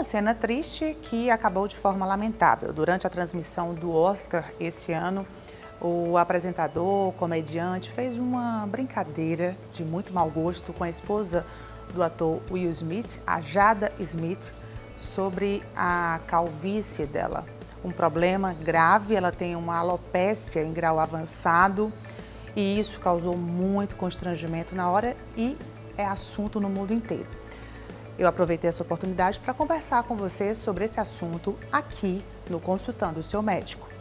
cena triste que acabou de forma lamentável. Durante a transmissão do Oscar esse ano, o apresentador, comediante, fez uma brincadeira de muito mau gosto com a esposa do ator Will Smith, a Jada Smith, sobre a calvície dela. Um problema grave, ela tem uma alopécia em grau avançado e isso causou muito constrangimento na hora e é assunto no mundo inteiro. Eu aproveitei essa oportunidade para conversar com você sobre esse assunto aqui no Consultando o Seu Médico.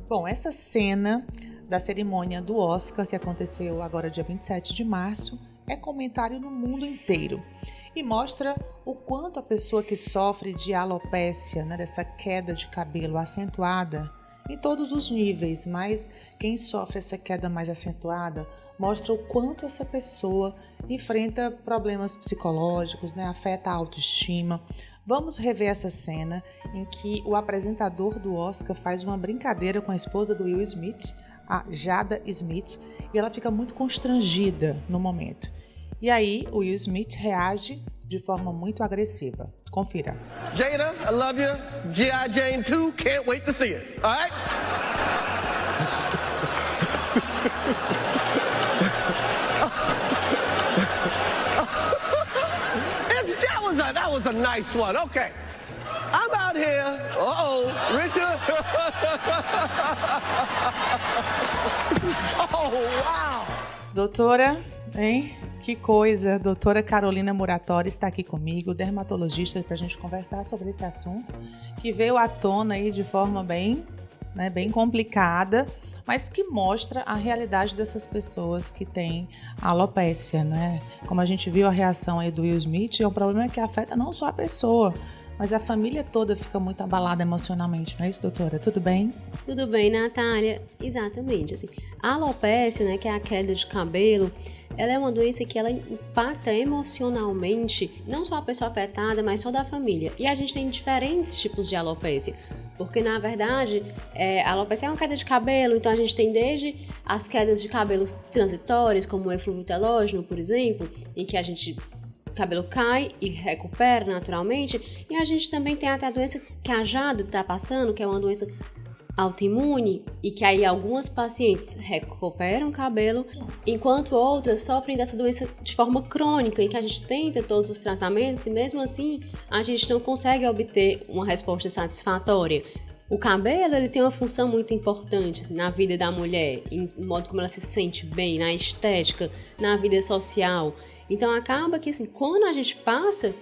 Bom, essa cena da cerimônia do Oscar, que aconteceu agora dia 27 de março, é comentário no mundo inteiro e mostra o quanto a pessoa que sofre de alopécia, né, dessa queda de cabelo acentuada, em todos os níveis, mas quem sofre essa queda mais acentuada mostra o quanto essa pessoa enfrenta problemas psicológicos, né, afeta a autoestima. Vamos rever essa cena em que o apresentador do Oscar faz uma brincadeira com a esposa do Will Smith, a Jada Smith, e ela fica muito constrangida no momento. E aí o Will Smith reage de forma muito agressiva. Confira. Jada, I love you. G.I. Jane 2, can't wait to see it. All right? That was a nice one. Okay. I'm out here. Uh-oh, Richard. Oh, wow. Doutora, hein? Que coisa. Doutora Carolina Muratori está aqui comigo, dermatologista, para a gente conversar sobre esse assunto que veio à tona aí de forma bem complicada, mas que mostra a realidade dessas pessoas que têm alopécia, né? Como a gente viu a reação aí do Will Smith, é um problema que afeta não só a pessoa, mas a família toda fica muito abalada emocionalmente, não é isso, doutora? Tudo bem? Tudo bem, Natália. Exatamente, assim. A alopécia, né, que é a queda de cabelo, ela é uma doença que ela impacta emocionalmente não só a pessoa afetada, mas toda a família. E a gente tem diferentes tipos de alopécia. Porque, na verdade, a alopecia é uma queda de cabelo, então a gente tem desde as quedas de cabelos transitórias, como o eflúvio telógeno, por exemplo, em que o cabelo cai e recupera naturalmente, e a gente também tem até a doença que a Jada está passando, que é uma doença autoimune, e que aí algumas pacientes recuperam o cabelo, enquanto outras sofrem dessa doença de forma crônica, em que a gente tenta todos os tratamentos e mesmo assim a gente não consegue obter uma resposta satisfatória. O cabelo, ele tem uma função muito importante na vida da mulher, no modo como ela se sente bem, na estética, na vida social. Então acaba que assim, quando a gente passa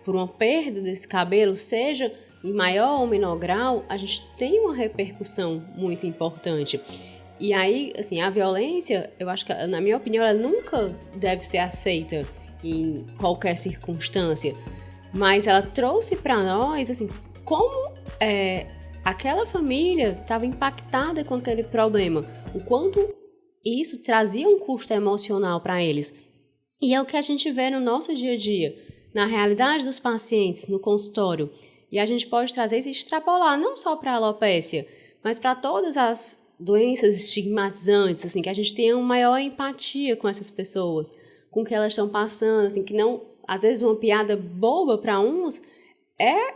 por uma perda desse cabelo, seja em maior ou menor grau, a gente tem uma repercussão muito importante. E aí, assim, a violência, eu acho que, na minha opinião, ela nunca deve ser aceita em qualquer circunstância. Mas ela trouxe para nós, assim, como aquela família estava impactada com aquele problema. O quanto isso trazia um custo emocional para eles. E é o que a gente vê no nosso dia a dia, na realidade dos pacientes, no consultório. E a gente pode trazer isso e extrapolar não só para a alopécia, mas para todas as doenças estigmatizantes, assim, que a gente tenha uma maior empatia com essas pessoas, com o que elas estão passando, assim, que não, às vezes uma piada boba para uns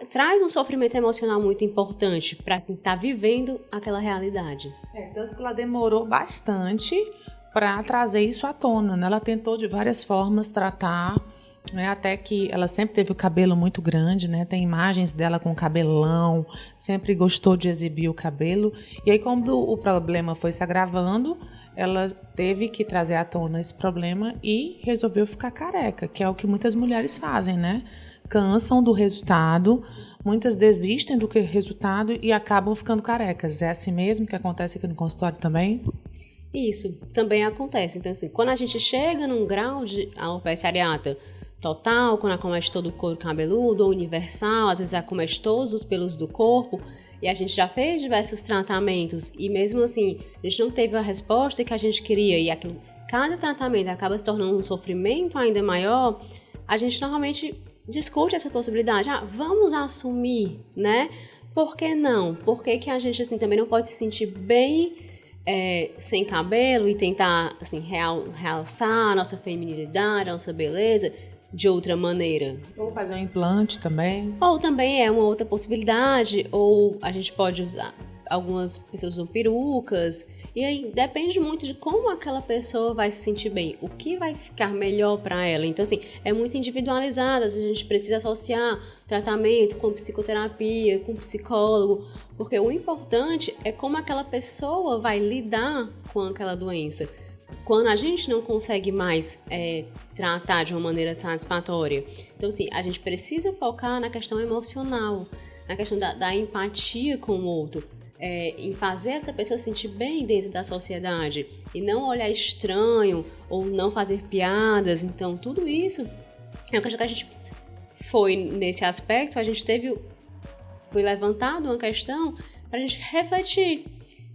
traz um sofrimento emocional muito importante para quem está vivendo aquela realidade. Tanto que ela demorou bastante para trazer isso à tona, né? Ela tentou de várias formas tratar, né, até que ela sempre teve o cabelo muito grande, né? Tem imagens dela com cabelão, sempre gostou de exibir o cabelo. E aí, quando o problema foi se agravando, ela teve que trazer à tona esse problema e resolveu ficar careca, que é o que muitas mulheres fazem, né? Cansam do resultado, muitas desistem do resultado e acabam ficando carecas. É assim mesmo que acontece aqui no consultório também? Isso, também acontece. Então, assim, quando a gente chega num grau de alopecia areata total, quando acomete todo o couro cabeludo, ou universal, às vezes acomete todos os pelos do corpo, e a gente já fez diversos tratamentos, e mesmo assim, a gente não teve a resposta que a gente queria, e aquilo cada tratamento acaba se tornando um sofrimento ainda maior, a gente normalmente discute essa possibilidade. Vamos assumir, né? Por que não? Por que que a gente assim, também não pode se sentir bem sem cabelo e tentar assim, realçar a nossa feminilidade, a nossa beleza de outra maneira? Ou fazer um implante também. Ou também é uma outra possibilidade, ou a gente pode usar, algumas pessoas usam perucas, e aí depende muito de como aquela pessoa vai se sentir bem, o que vai ficar melhor para ela. Então, assim, é muito individualizado, a gente precisa associar tratamento com psicoterapia, com psicólogo, porque o importante é como aquela pessoa vai lidar com aquela doença. Quando a gente não consegue mais tratar de uma maneira satisfatória. Então, assim, a gente precisa focar na questão emocional, na questão da empatia com o outro, em fazer essa pessoa se sentir bem dentro da sociedade e não olhar estranho ou não fazer piadas. Então, tudo isso é uma questão que a gente foi nesse aspecto, foi levantado uma questão para a gente refletir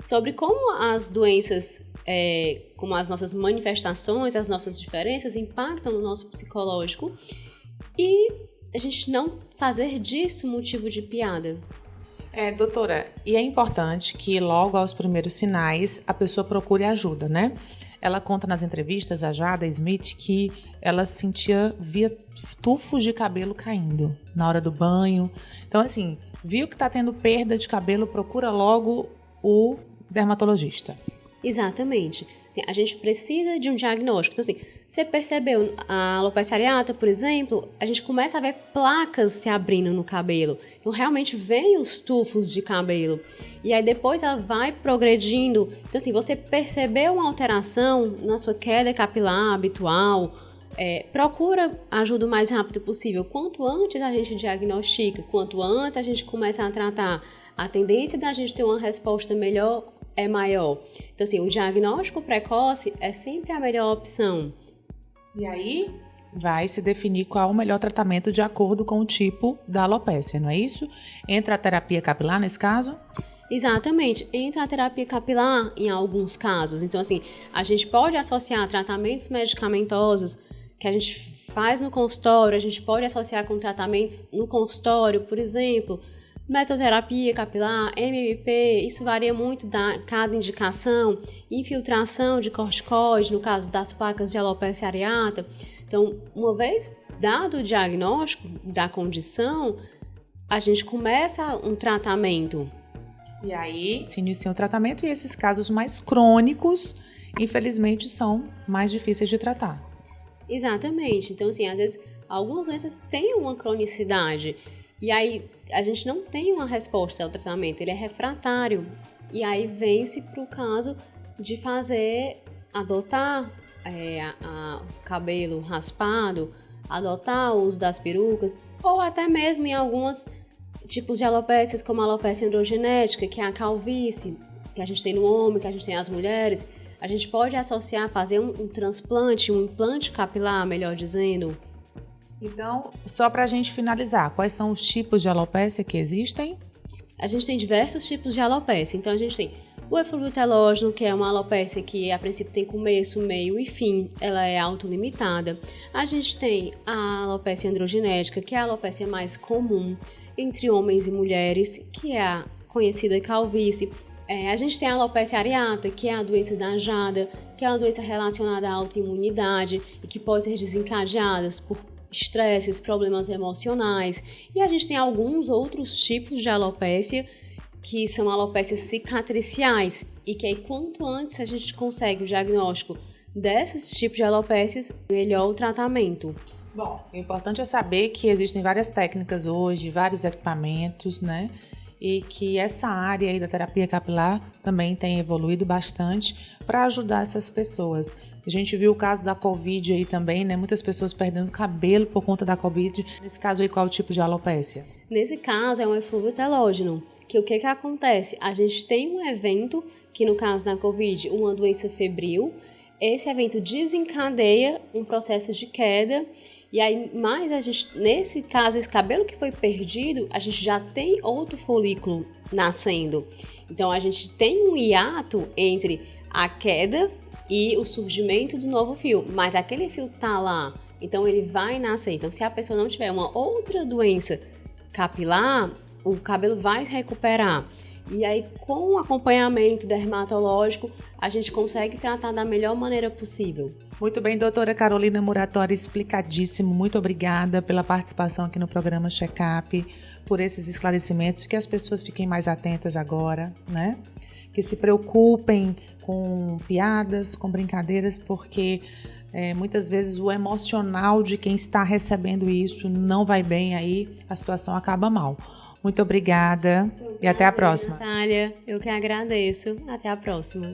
sobre como as doenças, como as nossas manifestações, as nossas diferenças impactam no nosso psicológico e a gente não fazer disso motivo de piada. Doutora, e é importante que logo aos primeiros sinais a pessoa procure ajuda, né? Ela conta nas entrevistas, a Jada Smith, que ela via tufos de cabelo caindo na hora do banho. Então, assim, viu que está tendo perda de cabelo, procura logo o dermatologista. Exatamente. Assim, a gente precisa de um diagnóstico. Então, assim, você percebeu a alopecia areata, por exemplo, a gente começa a ver placas se abrindo no cabelo. Então, realmente vem os tufos de cabelo. E aí, depois ela vai progredindo. Então, assim, você percebeu uma alteração na sua queda capilar habitual, procura ajuda o mais rápido possível. Quanto antes a gente diagnostica, quanto antes a gente começa a tratar, a tendência da gente ter uma resposta melhor é maior. Então, assim, o diagnóstico precoce é sempre a melhor opção. E aí vai se definir qual o melhor tratamento de acordo com o tipo da alopécia, não é isso? Entra a terapia capilar nesse caso? Exatamente, entra a terapia capilar em alguns casos. Então, assim, a gente pode associar tratamentos medicamentosos que a gente faz no consultório, a gente pode associar com tratamentos no consultório, por exemplo, mesoterapia capilar, MMP, isso varia muito da cada indicação, infiltração de corticoide, no caso das placas de alopecia areata. Então, uma vez dado o diagnóstico da condição, a gente começa um tratamento. E aí se inicia um tratamento e esses casos mais crônicos, infelizmente, são mais difíceis de tratar. Exatamente. Então, assim, às vezes, algumas doenças têm uma cronicidade. E aí, a gente não tem uma resposta ao tratamento, ele é refratário. E aí, vem-se para o caso de adotar o cabelo raspado, adotar o uso das perucas, ou até mesmo em alguns tipos de alopécias, como a alopecia androgenética, que é a calvície, que a gente tem no homem, que a gente tem nas mulheres. A gente pode associar, fazer um transplante, um implante capilar, melhor dizendo. Então, só para a gente finalizar, quais são os tipos de alopécia que existem? A gente tem diversos tipos de alopécia. Então, a gente tem o eflúvio telógeno, que é uma alopécia que, a princípio, tem começo, meio e fim. Ela é autolimitada. A gente tem a alopecia androgenética, que é a alopécia mais comum entre homens e mulheres, que é a conhecida calvície. A gente tem a alopecia areata, que é a doença da Jada, que é uma doença relacionada à autoimunidade e que pode ser desencadeada por estresses, problemas emocionais. E a gente tem alguns outros tipos de alopécia, que são alopécias cicatriciais, e que aí quanto antes a gente consegue o diagnóstico desses tipos de alopécias, melhor o tratamento. Bom, o importante é saber que existem várias técnicas hoje, vários equipamentos, né? E que essa área aí da terapia capilar também tem evoluído bastante para ajudar essas pessoas. A gente viu o caso da Covid aí também, né? Muitas pessoas perdendo cabelo por conta da Covid. Nesse caso aí, qual é o tipo de alopécia? Nesse caso, é um eflúvio telógeno. O que acontece? A gente tem um evento, que no caso da Covid, uma doença febril. Esse evento desencadeia um processo de queda. E aí, mas a gente, nesse caso, esse cabelo que foi perdido, a gente já tem outro folículo nascendo. Então, a gente tem um hiato entre a queda e o surgimento do novo fio. Mas aquele fio tá lá, então ele vai nascer. Então, se a pessoa não tiver uma outra doença capilar, o cabelo vai se recuperar. E aí, com o acompanhamento dermatológico, a gente consegue tratar da melhor maneira possível. Muito bem, doutora Carolina Muratori, explicadíssimo. Muito obrigada pela participação aqui no programa Check-up, por esses esclarecimentos, que as pessoas fiquem mais atentas agora, né? Que se preocupem com piadas, com brincadeiras, porque muitas vezes o emocional de quem está recebendo isso não vai bem, aí a situação acaba mal. Muito obrigada e até a próxima. Natália, eu que agradeço. Até a próxima.